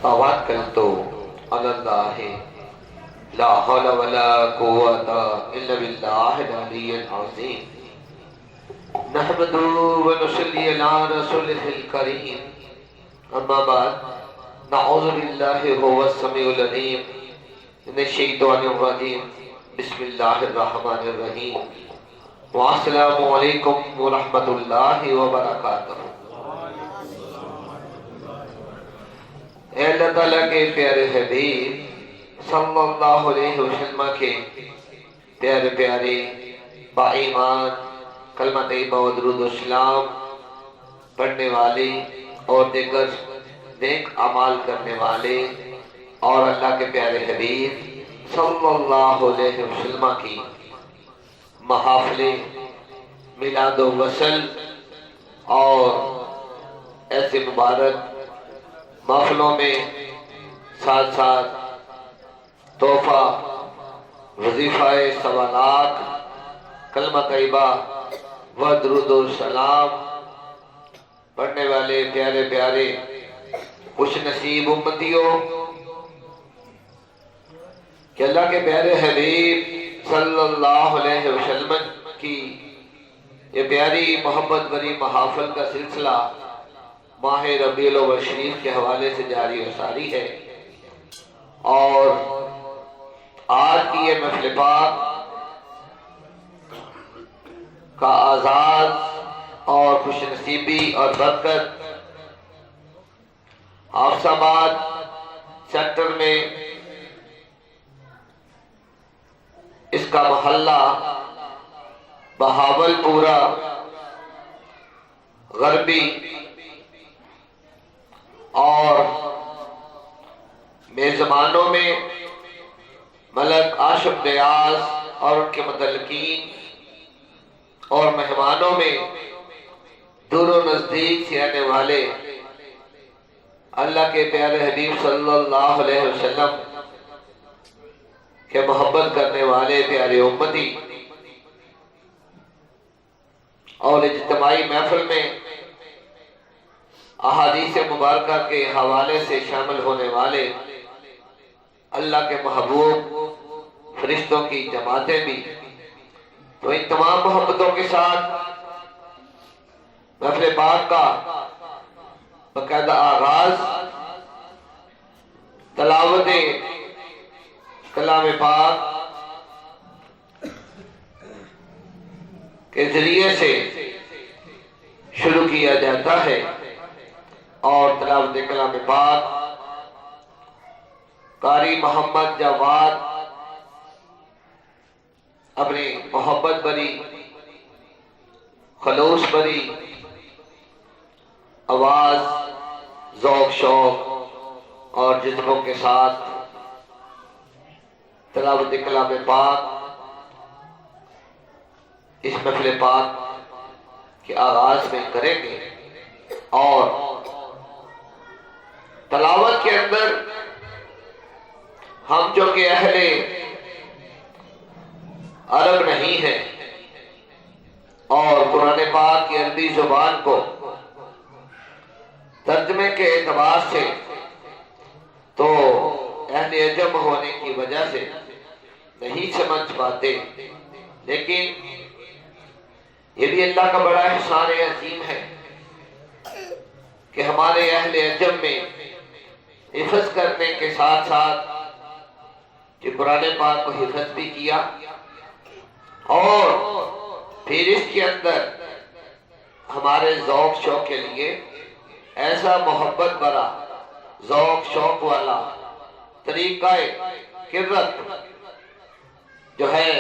توکلت علی اللہ لا حول ولا قوة الا باللہ العلی العظیم نحمدہ ونصلی علی رسولہ الکریم اما بعد نعوذ باللہ هو السمیع العلیم من الشیطان الرجیم بسم اللہ الرحمن الرحیم والسلام علیکم ورحمۃ اللہ وبرکاتہ۔ اے اللہ تعالیٰ کے پیارے حبیب صلی اللہ علیہ وسلم کے پیارے پیارے با ایمان کلمہ طیبہ و درود و سلام پڑھنے والے اور دیگر نیک اعمال کرنے والے اور اللہ کے پیارے حبیب صلی اللہ علیہ وسلم کی محافل میلاد و وصل اور ایسے مبارک محفلوں میں ساتھ ساتھ تحفہ وظیفہ سوالات کلمہ طیبہ و درود و سلام پڑھنے والے پیارے پیارے خوش نصیب امتیوں کہ اللہ کے پیارے حبیب صلی اللہ علیہ وسلم کی یہ پیاری محبت بری محافل کا سلسلہ ماہ ربیع الاول شریف کے حوالے سے جاری و ساری ہے، اور آج کی یہ محفل پاک کا آغاز اور خوش نصیبی اور برکت حافظ آباد سیکٹر میں اس کا محلہ بہاول پورہ غربی اور میزبانوں میں ملک عاشق ریاض اور ان کے متعلقین اور مہمانوں میں دور و نزدیک سے آنے والے اللہ کے پیارے حبیب صلی اللہ علیہ وسلم کے محبت کرنے والے پیارے امتی اور اجتماعی محفل میں احادیث مبارکہ کے حوالے سے شامل ہونے والے اللہ کے محبوب فرشتوں کی جماعتیں بھی، تو ان تمام محبتوں کے ساتھ محفل پاک کا باقاعدہ آغاز تلاوت کلام پاک کے ذریعے سے شروع کیا جاتا ہے، اور تلاوت کلام پاک قاری محمد جواد اپنی محبت بری خلوص بری آواز ذوق شوق اور جذبوں کے ساتھ تلاوت کلام پاک اس محفل پاک کے آغاز میں کریں گے، اور تلاوت کے اندر ہم جو کہ اہل عرب نہیں ہیں اور قرآن پاک کی عربی زبان کو ترجمے کے اعتبار سے تو اہل عجم ہونے کی وجہ سے نہیں سمجھ پاتے، لیکن یہ بھی اللہ کا بڑا احسان عظیم ہے کہ ہمارے اہل عجم میں حفظ کرنے کے ساتھ ساتھ کہ قرآن پاک کو حفظ بھی کیا، اور پھر اس کے اندر ہمارے ذوق شوق کے لیے ایسا محبت بھرا ذوق شوق والا طریقہ قرت جو ہے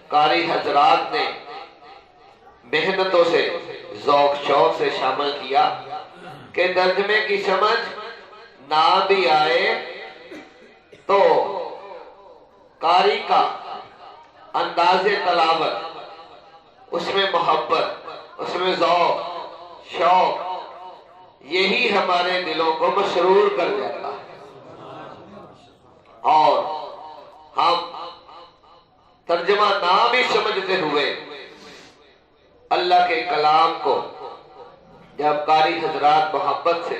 قاری حضرات نے محنتوں سے ذوق شوق سے شامل کیا کہ ترجمے کی سمجھ نہ بھی آئے تو قاری کا انداز تلاوت، اس میں محبت، اس میں ذوق شوق، یہی ہمارے دلوں کو مسرور کر جاتا ہے، اور ہم ترجمہ نہ بھی سمجھتے ہوئے اللہ کے کلام کو جب قاری حضرات محبت سے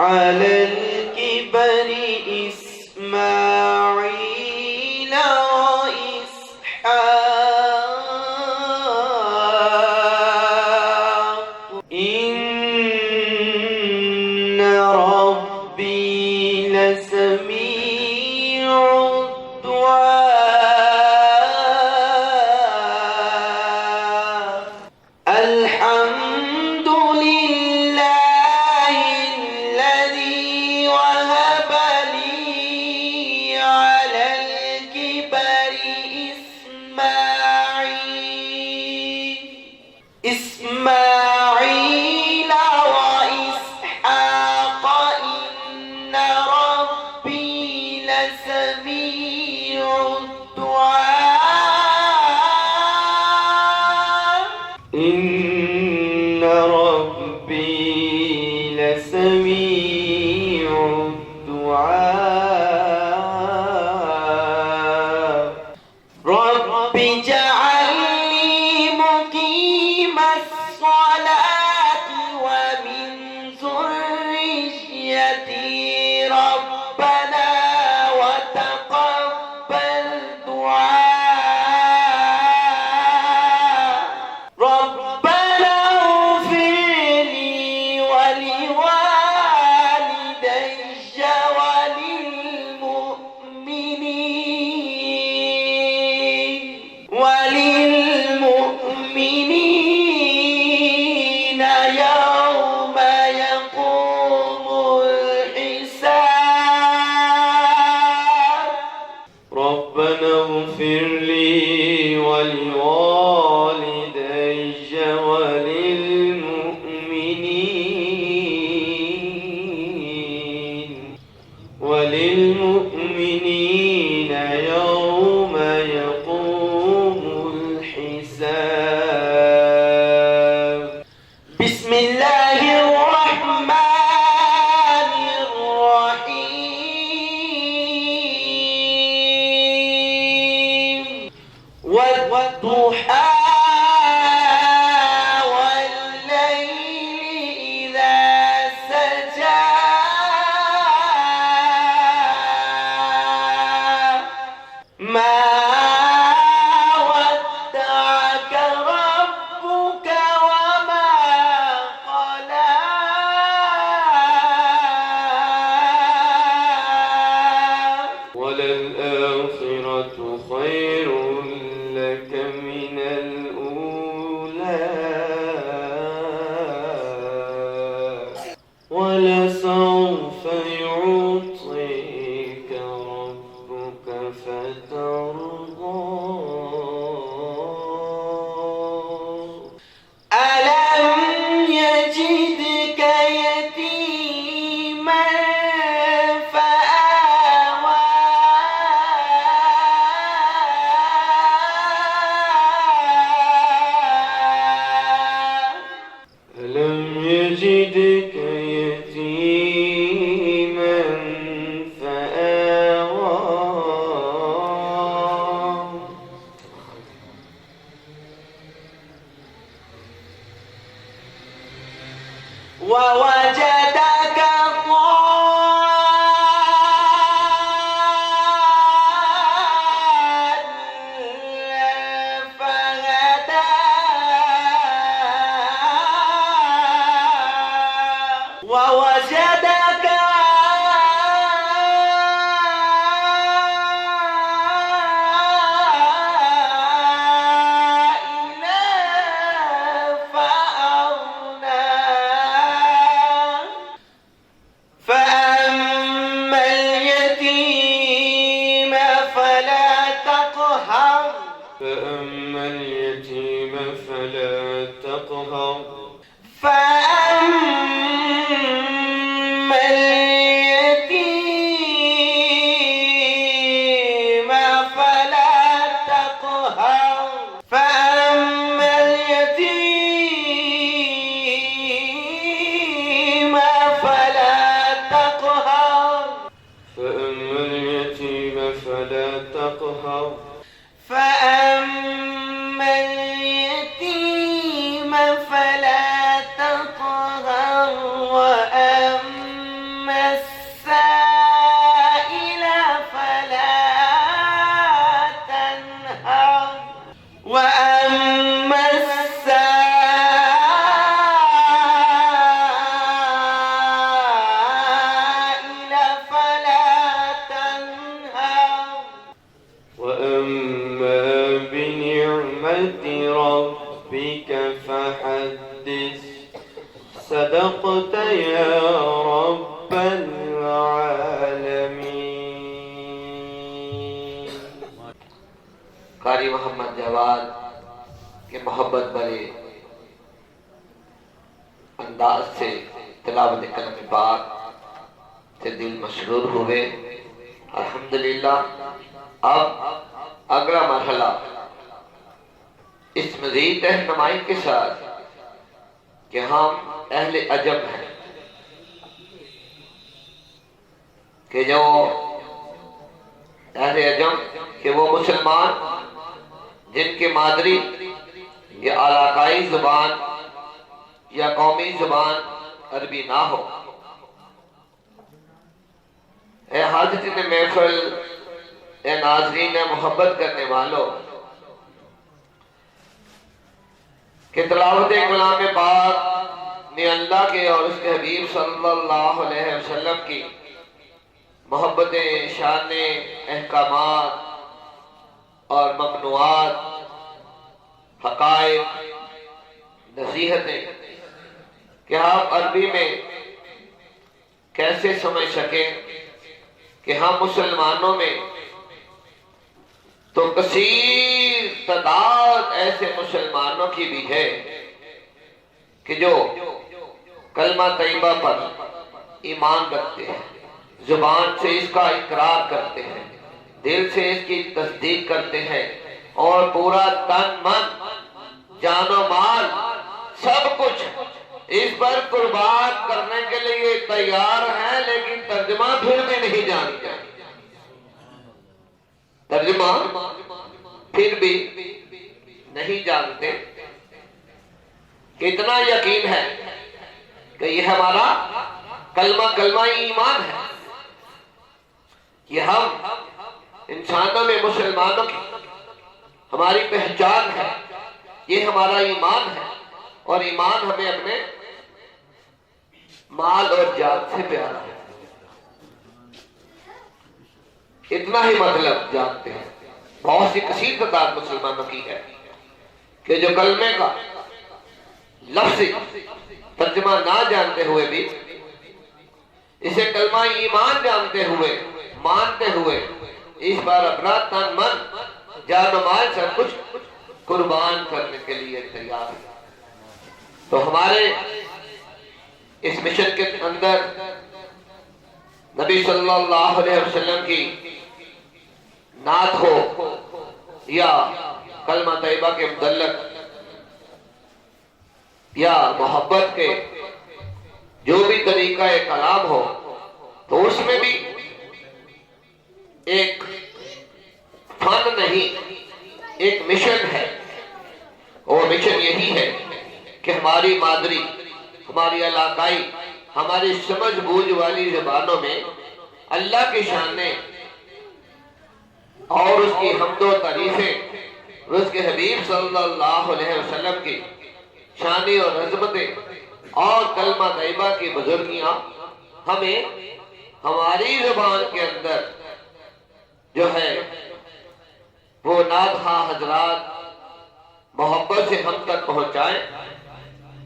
على الكبر إسماعيل وإسحاق إن ربي لسميع الدعاء الحمد لله وهب لي على الكبر إسماعيل وإسحاق إن ربي لسميع الدعاء إن ربي لسميع رب اجعلني مقيم الصلاة ومن ذريتي ربنا وتقبل دعاء ربنا اغفر لي ولوالدي وللمؤمنين يوم يقوم الحساب ربنا اغفر لي ولوالدي وللمؤمنين يوم يقوم الحساب بسم الله الرحمن الرحيم والضحى ما ودعك ربك وما قلى وللآخرة خير لك من الأولى ولسوف يعطيك ربك فترضى ألم يجدك يتيما فآوى ألم يجدك يتيما فأما اليتيم فلا تقهر فأما اليتيم فلا تقهر فأما اليتيم فلا تقهر فأما اليتيم فلا تقهر فأما اليتيم فلا تقهر وأما السائل فلا تنهر وأما السائل فلا تنهر وأما بنعمة ربك فحدث صدقت يا رب العالمين قاری محمد جواد کے محبت بھرے انداز سے تلاوت کلام پاک سے دل مسرور ہوئے. الحمدللہ. اب اگلا مرحلہ اس مزید رہنمائی کے ساتھ کہ ہم اہل عجم ہیں، کہ جو اہل عجم کہ وہ مسلمان جن کے مادری یا علاقائی زبان یا قومی زبان عربی نہ ہو. اے حاضرین محفل، اے ناظرین محبت کرنے والوں، کہ تلاوت کلام پاک نے اللہ کے اور اس کے حبیب صلی اللہ علیہ وسلم کی محبتیں، شانیں، احکامات اور ممنوعات، حقائق، نصیحتیں کہ آپ عربی میں کیسے سمجھ سکیں کہ ہم مسلمانوں میں تو کثیر تعداد ایسے مسلمانوں کی بھی ہے کہ جو کلمہ طیبہ پر ایمان رکھتے ہیں، زبان سے اس کا اقرار کرتے ہیں، دل سے اس کی تصدیق کرتے ہیں، اور پورا تن من جان و مال سب کچھ اس پر قربان کرنے کے لیے تیار ہیں، لیکن ترجمہ پھر بھی نہیں جانتے. ترجمہ پھر بھی نہیں جانتے. اتنا یقین ہے کہ یہ ہمارا کلمہ ایمان ہے کہ ہم انسانوں میں مسلمانوں کی ہماری پہچان ہے، یہ ہمارا ایمان ہے، اور ایمان ہمیں اپنے مال اور جان سے پیارا ہے. اتنا ہی مطلب جانتے ہیں. بہت سی کثیر تعداد مسلمانوں کی ہے کہ جو کلمے کا لفظی ترجمہ نہ جانتے ہوئے بھی اسے کلمہ ایمان جانتے ہوئے، مانتے ہوئے اس بار اپنا تن من جان و مال سب کچھ قربان کرنے کے لیے تیار ہے. تو ہمارے اس مشن کے اندر نبی صلی اللہ علیہ وسلم کی نعت ہو یا کلمہ طیبہ کے متعلق یا محبت کے جو بھی طریقہ کلام ہو، تو اس میں بھی ایک فن نہیں، ایک مشن ہے. اور مشن یہی ہے کہ ہماری مادری، ہماری علاقائی، ہماری سمجھ بوجھ والی زبانوں میں اللہ کی شانیں اور اس کی حمد و تعریفیں، اس کے حبیب صلی اللہ علیہ وسلم کی شانیں اور عظمتیں اور کلمہ طیبہ کی بزرگیاں ہمیں ہماری زبان کے اندر جو ہے وہ نادخواں حضرات محبت سے ہم تک پہنچائیں،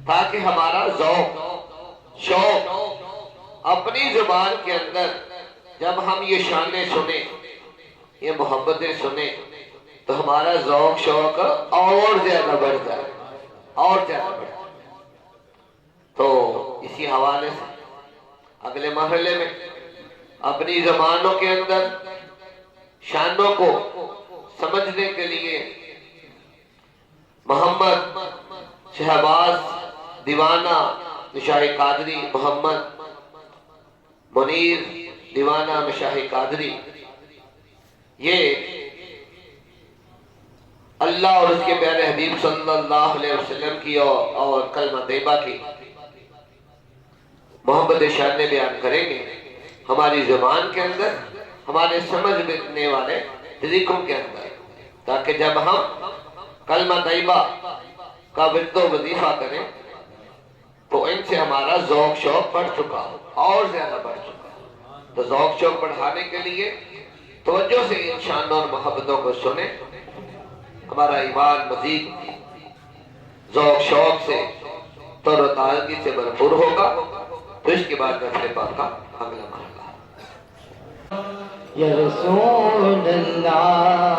تاکہ ہمارا ذوق شوق اپنی زبان کے اندر جب ہم یہ شانیں سنیں، یہ محبتیں سنیں، تو ہمارا ذوق شوق اور زیادہ بڑھتا ہے، اور زیادہ بڑھتا ہے۔ تو اسی حوالے سے اگلے مرحلے میں اپنی زبانوں کے اندر شانوں کو سمجھنے کے لیے محمد شہباز دیوانہ مشاہی قادری، محمد منیر دیوانہ مشاہی قادری، یہ اللہ اور اس کے پیارے حبیب صلی اللہ علیہ وسلم کی اور کلمہ طیبہ کی محبت شان بیان کریں گے ہماری زبان کے اندر، ہمارے سمجھ بکنے والے طریقوں کے اندر، تاکہ جب ہم کلمہ طیبہ کا ورد و وظیفہ کریں تو ان سے ہمارا ذوق شوق بڑھ چکا ہو، اور زیادہ بڑھ چکا ہو۔ تو ذوق شوق بڑھانے کے لیے توجہ سے ان شانوں اور محبتوں کو سنیں، ہمارا ایمان مزید ذوق شوق سے تر و تازگی سے بھرپور ہوگا۔ تو اس کے بعد رسول پاک کا اگلا مرحلہ۔ یا رسول اللہ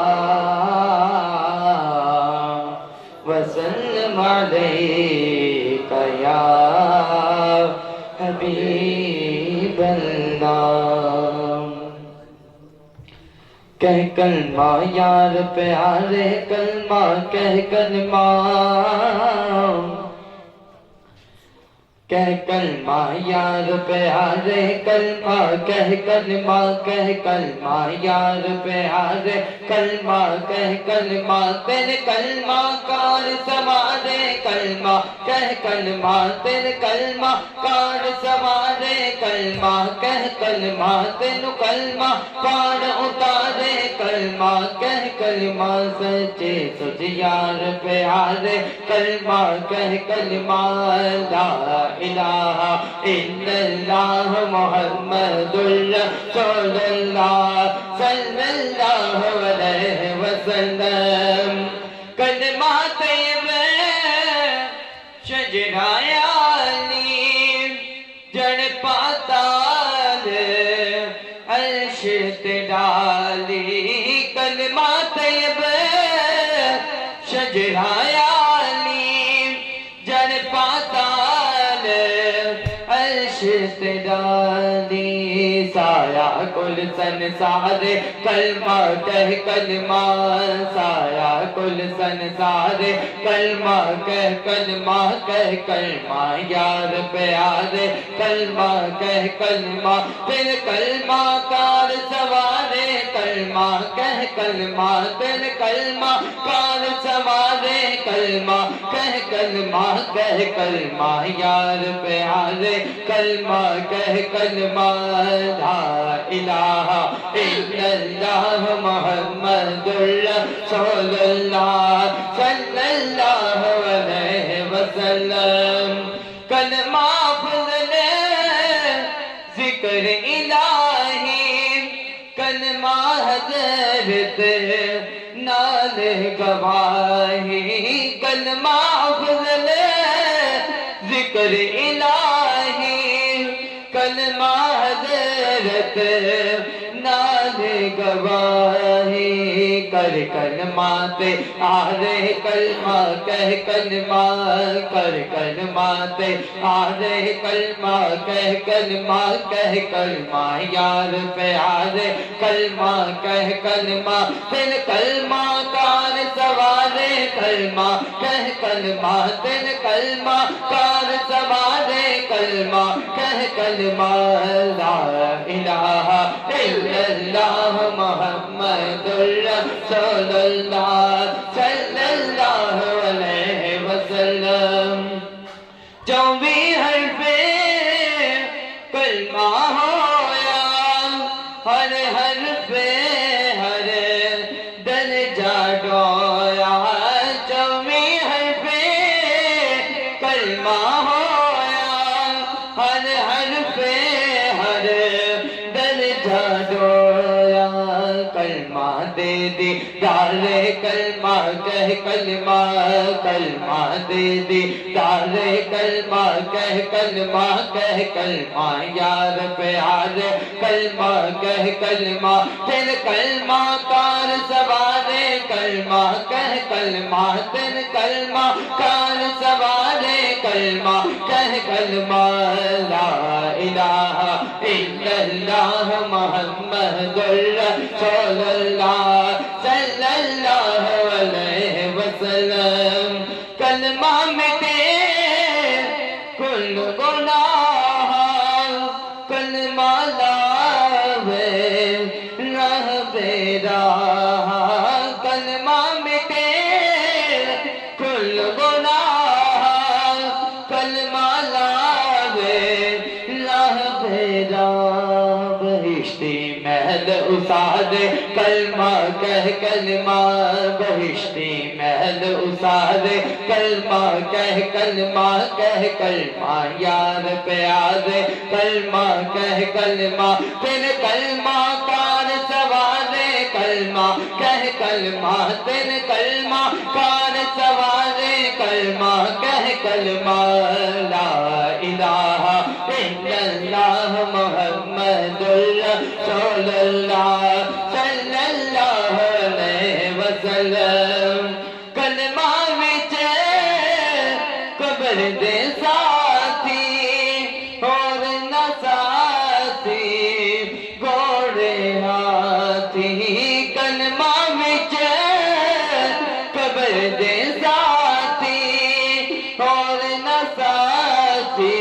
وسلم علیک یا حبیب اللہ، کہہ کلمہ یار پیارے کلمہ کہہ کلمہ، کہہ کلمہ یار پیارے کلمہ کہہ کلمہ، کہہ کلمہ یار پیارے کلمہ کہہ کلمہ، تیرے کلمہ کار سوارے کلمہ کہہ کلمہ، تیرے کلمہ کار سوارے کلمہ کہہ کلمہ، تینو کلمہ پار اتارے کلمہ کہہ کلمہ، سچے تجھ یار پیارے کلمہ کہہ کلمہ، لا الہ الا اللہ محمد رسول اللہ صلی اللہ علیہ وسلم، کلمہ طیبہ شجرہ عالی جڑ پاتال عرش تے ڈالی، کلمہ طیبہ شجرہ عالی جڑ پاتال عرش تے ڈالی، سایہ کل سنسار کلمہ کہہ کلمہ، سایہ کل سنسار کلمہ کہہ کلمہ، کہہ کلمہ یار پیارے کلمہ کہہ کلمہ، پھر کلمہ کار سوارے کلمہ کہہ کلمہ، پھر کلمہ کار سوارے کلمہ کہہ کلمہ، کہہ کلمہ یار پیارے کلمہ کہہ کلمہ، لا الہ الا اللہ محمد رسول اللہ صلی اللہ علیہ وسلم، کلمہ فضل ذکر الہی، کلمہ حضرت نال گواہی، کلمہ فضل ذکر الہی، کلمہ حضرت نال گواہی، کر کلمات آرے کلمہ کہہ کلمہ، کر کلمات آرے کلمہ کہہ کلمہ، کہہ کلمہ یار پیارے کلمہ کہہ کلمہ، پھر کلمہ کار سوارے کلمہ کہہ کلمہ، پھر کلمہ کار سوارے کلمہ کہہ کلمہ، لا الہ الا اللہ محمد رسول اللہ صلی اللہ علیہ وسلم، 24 حرف کلمہ ہویا، ہر حرف ہر درجہ ڈویا، 24 حرف کلمہ ہویا، ہر حرف ہر درجہ ڈویا، کلمہ دے دیدار کلمہ کہہ کلمہ کلمہ دے دیدار کلمہ کہہ کلمہ کہہ کلمہ یار پیار کلمہ کہہ کلمہ پھر کلمہ کار سوارے کلمہ کہہ کلمہ پھر کلمہ کار سوارے کلمہ کہہ کلمہ لا الہ الا اللہ محمد رسول اللہ صلی اللہ علیہ وسلم کلمہ مٹے کل گناہ کلمہ لاوے راہ بے راہ کلمہ مٹے کل گناہ کلمہ لاوے راہ بے راہ بہشتی محل اسادے کلمہ کہہ کلمہ بہشتی محل اسادے کلمہ کہہ کلمہ کہہ کلمہ یار پیارے کلمہ کہہ کلمہ پھر کلمہ کار سوارے کلمہ کہہ کلمہ پھر کلمہ کار سوارے کلمہ کہہ کلمہ لا الہ الا اللہ محمد رسول اللہ صلی اللہ علیہ وسلم کلمہ وچ قبر دے ساتھی اور نہ ساتھی گھوڑے ہاتھی کلمہ وچ قبر دے ساتھی اور نہ ساتھی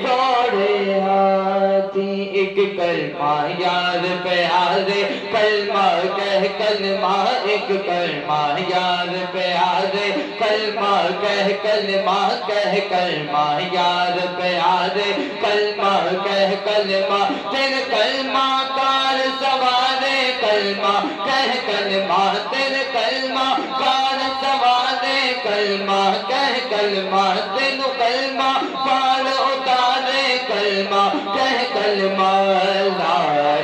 گھوڑے ہاتھی ایک کلمہ یار پیارے کلمہ کہہ کلمہ ایک کلمہ یار پیارے کلمہ کہہ کلمہ یار پیارے کلمہ کہہ کلمہ پھر کلمہ کار سوارے کلمہ کہہ کلمہ پھر کلمہ کار سوارے کلمہ کہہ کلمہ تین کلمہ پار اتارے کلمہ کہہ کلمہ لا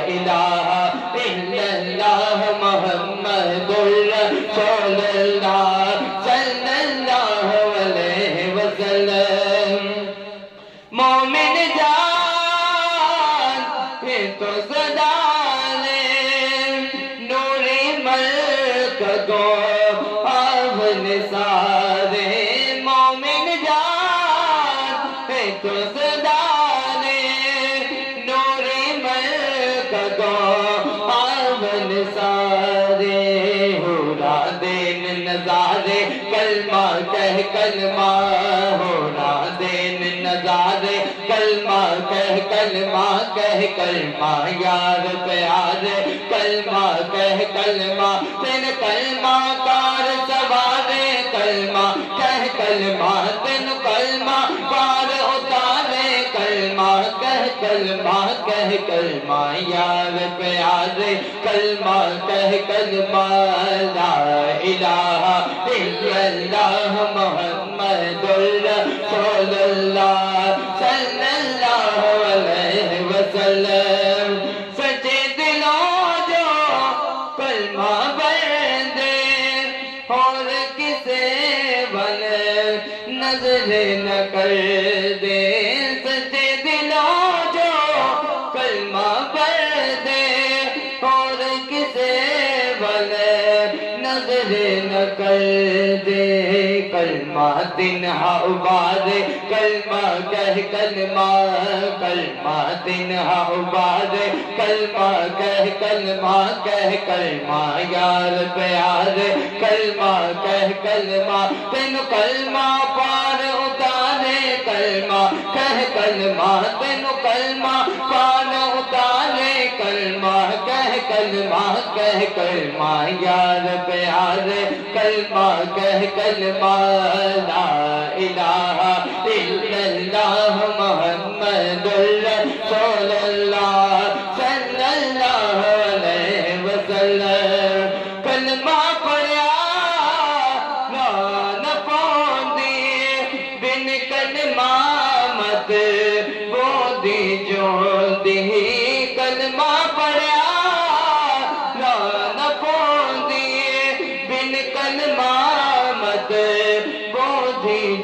الہ الا اللہ محمد رسول اللہ صلی اللہ علیہ وسلم مومن جان یہ تو صدا لے نوری ملک کو آب نثارے مومن جان یہ تو صدا لے نوری ملک کو آب نثارے ہورا دین نظارے کلمہ کہہ کلمہ ہورا دین نظارے کلمہ کہہ کلمہ یار پیارے کلمہ کہہ کلمہ تین کلمہ کار سوارے کلمہ کہہ کلمہ تین کلمہ کار اتارے کلمہ کہہ کلمہ یار پیارے کلمہ کہہ کلمہ لا الہ الا اللہ محمد رسول اللہ صلی اللہ علیہ وسلم سچے دلوں جو کلمہ بندے اور کسے بن نظر نہ کر دے سچے دلوں جو کلمہ بندے اور کسے بن نظر نہ کر دے کلمہ تنہا ابادے کلمہ کہہ کلمہ تنہا ابادے کلمہ کہہ کلمہ یار پیارے کلمہ کہہ کلمہ تین کلمہ پار اتارے کلمہ کہہ کلمہ تین کلمہ پار اتارے کلمہ کہہ کلمہ یار پیارے کلمہ کہہ کلمہ لا الہ الا اللہ محمد رسول اللہ صلی اللہ علیہ وسلم کلمہ پڑھیا نہ پوندی بن کلمہ مت بودی جو دی کلمہ پڑھیا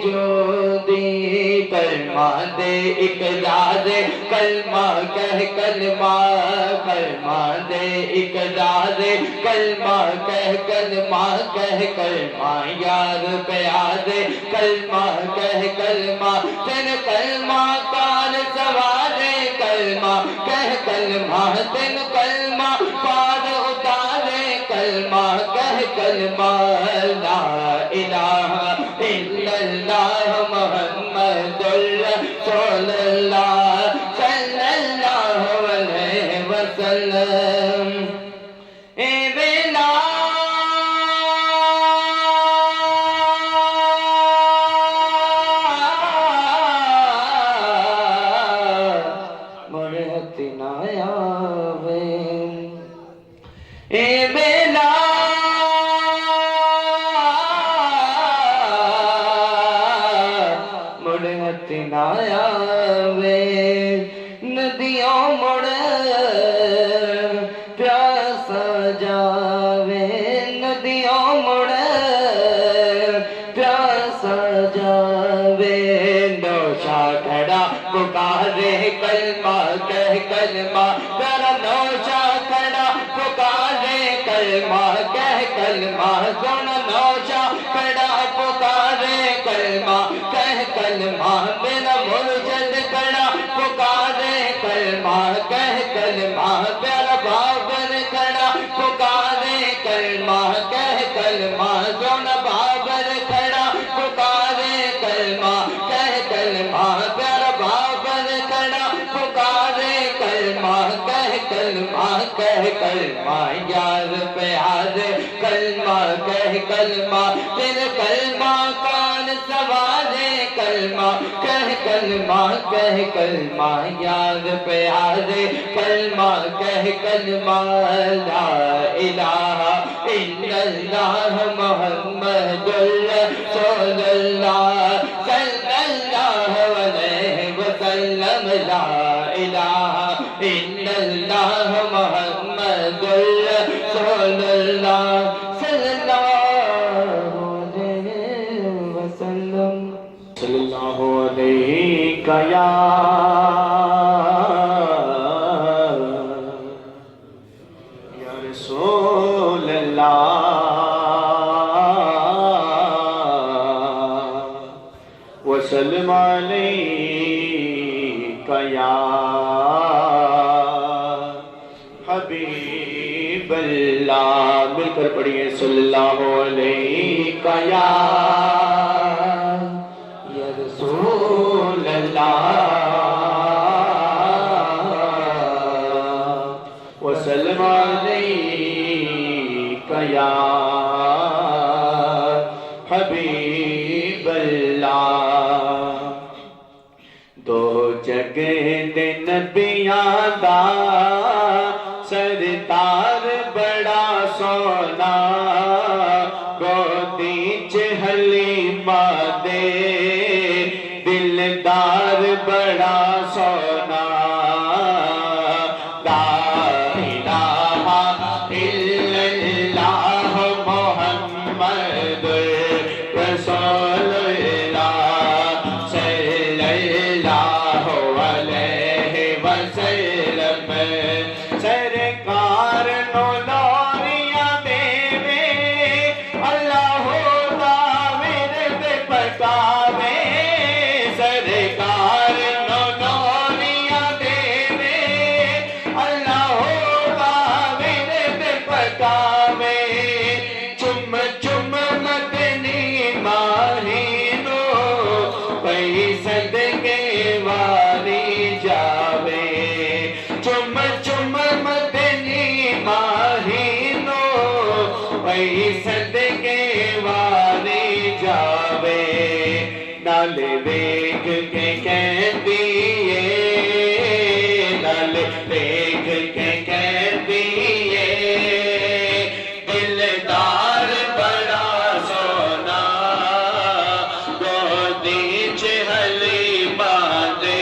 موجودی کلمہ دے اقرار کلمہ کہہ کلمہ کلمہ دے اقرار کلمہ کہہ کلمہ یار پیار کلمہ کہہ کلمہ تن کلمہ پار سوارے کلمہ کہہ کلمہ تن کلمہ پار اتارے کلمہ کہہ کلمہ لا الہ الا اللہ محمد رسول اللہ صلی اللہ علیہ وسلم اے بلا مرحتی نایا اے بلا مرحتی نایا ندیوں مڑ پیاسا جاوے ندیوں مڑ پیاسا جاوے نوشا کھڑا پکارے کلمہ کہہ کلمہ ذرا نوشا کھڑا پکارے کلمہ کہہ کلمہ سن نوشا کھڑا پکارے کلمہ کہہ کلمہ میرا مرشد کھڑا پکارے کلمہ کہہ کلمہ میرا بابر کھڑا پکارے کلمہ کہہ کلمہ سن بابر کھڑا پکارے کلمہ کہہ کلمہ میرا بابر کھڑا پکارے کلمہ کہہ کلمہ یار پیار کلمہ کہہ کلمہ تیر کلمہ کان سوارے کلمہ کہہ کلمہ یار پیار کلمہ کہہ کلمہ لا الہ الا اللہ محمد رسول اللہ صلی اللہ علیہ وسلم لا الہ الا اللہ محمد رسول اللہ صلی اللہ علیہ وسلم صلی اللہ علیہ یا رسول اللہ وسلم علیک یا حبیب اللہ مل کر پڑھیے صلی اللہ علیہ یا رسول اللہ وسلم علیک یا حبیب اللہ دو جگہ دے نبیاں دا سردار بڑا سونا گودی چ حلیمہ دے دلدار بڑا سونا لا الہ الا اللہ محمد رسول اللہ صلی اللہ علیہ وسلم سرکار نو لوریاں دے اللہ دا ورد پکاوے سرکار نو لوریاں دے اللہ دا ورد پکاوے چم چم مدنی ماہی نو پئی صدقے والی جاوے چم چم مدنی ماہی نو پئی صدقے والی جاوے نال دیکھ کے کہندی اے نال دیکھ کے کہندی اے دلدار بڑا سونا گودی چ حلیمہ دے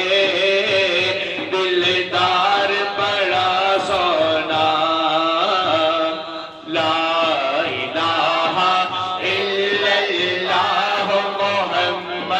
دلدار بڑا سونا لا الہ الا اللہ محمد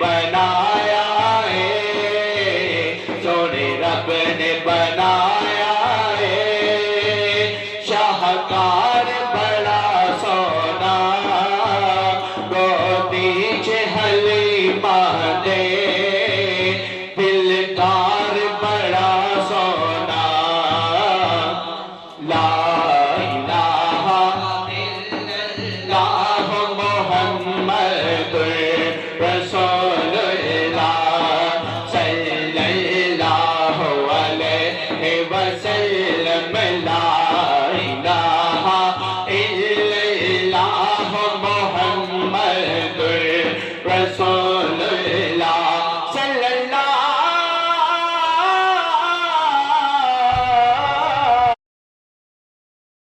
بنایا ہے سونے رب نے بنایا ہے شاہکار